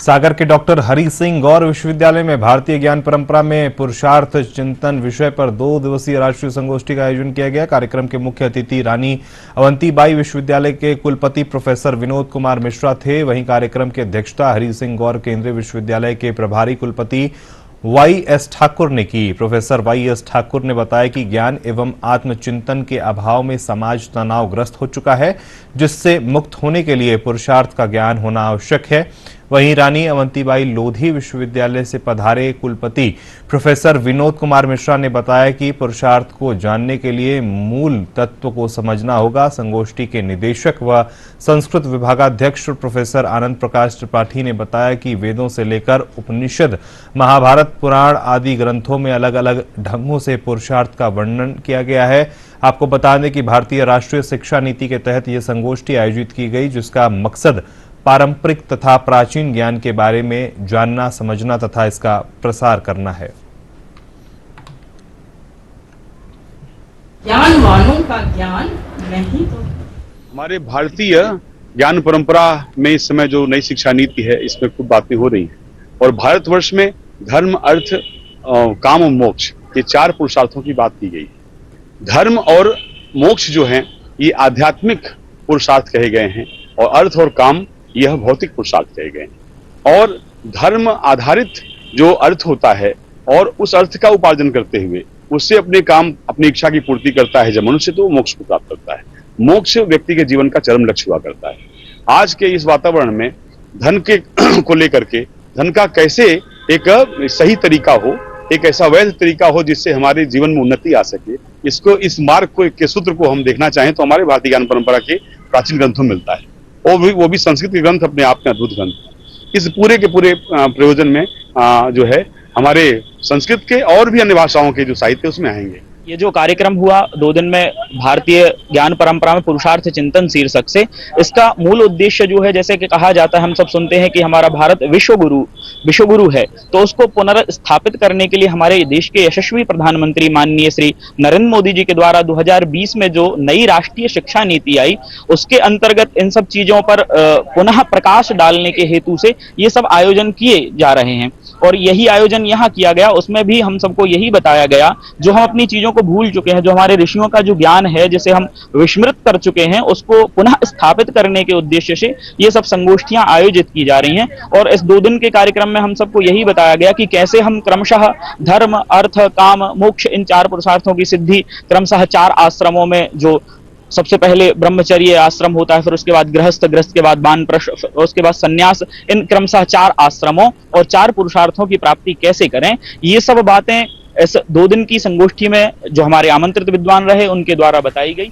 सागर के डॉक्टर हरि सिंह गौर विश्वविद्यालय में भारतीय ज्ञान परंपरा में पुरुषार्थ चिंतन विषय पर 2 दिवसीय राष्ट्रीय संगोष्ठी का आयोजन किया गया। कार्यक्रम के मुख्य अतिथि रानी अवंतीबाई विश्वविद्यालय के कुलपति प्रोफेसर विनोद कुमार मिश्रा थे। वहीं कार्यक्रम की अध्यक्षता हरि सिंह गौर केंद्रीय विश्वविद्यालय के प्रभारी कुलपति वाई.एस. ठाकुर ने की। प्रोफेसर वाई.एस. ठाकुर ने बताया कि ज्ञान एवं आत्मचिंतन के अभाव में समाज तनावग्रस्त हो चुका है, जिससे मुक्त होने के लिए पुरुषार्थ का ज्ञान होना आवश्यक है। वहीं रानी अवंतीबाई लोधी विश्वविद्यालय से पधारे कुलपति प्रोफेसर विनोद कुमार मिश्रा ने बताया कि पुरुषार्थ को जानने के लिए मूल तत्व को समझना होगा। संगोष्ठी के निदेशक व संस्कृत विभागाध्यक्ष प्रोफेसर आनंद प्रकाश त्रिपाठी ने बताया कि वेदों से लेकर उपनिषद, महाभारत, पुराण आदि ग्रंथों में अलग अलग ढंगों से पुरुषार्थ का वर्णन किया गया है। आपको बता दें कि भारतीय राष्ट्रीय शिक्षा नीति के तहत यह संगोष्ठी आयोजित की गई, जिसका मकसद पारंपरिक तथा प्राचीन ज्ञान के बारे में जानना, समझना तथा इसका प्रसार करना है। ज्ञानवानों का ज्ञान नहीं तो हमारे भारतीय ज्ञान परंपरा में इस समय जो नई शिक्षा नीति है, इसमें खूब बातें हो रही हैं और भारतवर्ष में धर्म, अर्थ, काम और मोक्ष, ये 4 पुरुषार्थों की बात की गई। धर्म और मोक्ष जो हैं, ये आध्यात्मिक पुरुषार्थ कहे गए हैं और अर्थ और काम यह भौतिक पुरुषार्थ कहे गए हैं। और धर्म आधारित जो अर्थ होता है और उस अर्थ का उपार्जन करते हुए उससे अपने काम, अपनी इच्छा की पूर्ति करता है जब मनुष्य, तो मोक्ष को प्राप्त करता है। मोक्ष व्यक्ति के जीवन का चरम लक्ष्य हुआ करता है। आज के इस वातावरण में धन के को लेकर के, धन का कैसे एक सही तरीका हो, एक ऐसा वैध तरीका हो जिससे हमारे जीवन में उन्नति आ सके, इसको, इस मार्ग को, के सूत्र को हम देखना चाहें तो हमारे भारतीय ज्ञान परंपरा के प्राचीन ग्रंथों में मिलता है। वो भी संस्कृत के ग्रंथ अपने आप में अद्भुत ग्रंथ। इस पूरे के पूरे प्रयोजन में जो है हमारे संस्कृत के और भी अन्य भाषाओं के जो साहित्य उसमें आएंगे। ये जो कार्यक्रम हुआ 2 दिन में भारतीय ज्ञान परंपरा में पुरुषार्थ चिंतन शीर्षक से, इसका मूल उद्देश्य जो है, जैसे कि कहा जाता है, हम सब सुनते हैं कि हमारा भारत विश्वगुरु है, तो उसको पुनर्स्थापित करने के लिए हमारे देश के यशस्वी प्रधानमंत्री माननीय श्री नरेंद्र मोदी जी के द्वारा 2020 में जो नई राष्ट्रीय शिक्षा नीति आई, उसके अंतर्गत इन सब चीजों पर पुनः प्रकाश डालने के हेतु से ये सब आयोजन किए जा रहे हैं। और यही आयोजन यहाँ किया गया, उसमें भी हम सबको यही बताया गया, जो हम अपनी चीजों को भूल चुके हैं, जो हमारे ऋषियों का जो ज्ञान है, जिसे हम विस्मृत कर चुके हैं, उसको पुनः स्थापित करने के उद्देश्य से ये सब संगोष्ठियां आयोजित की जा रही हैं। और इस 2 दिन के कार्यक्रम में हम सबको यही बताया गया कि कैसे हम क्रमशः धर्म, अर्थ, काम, मोक्ष, इन 4 पुरुषार्थों की सिद्धि क्रमशः 4 आश्रमों में, जो सबसे पहले ब्रह्मचर्य आश्रम होता है, फिर उसके बाद गृहस्थ के बाद वानप्रस्थ, उसके बाद संन्यास, इन क्रमशः 4 आश्रमों और 4 पुरुषार्थों की प्राप्ति कैसे करें, ये सब बातें इस 2 दिन की संगोष्ठी में जो हमारे आमंत्रित विद्वान रहे उनके द्वारा बताई गई।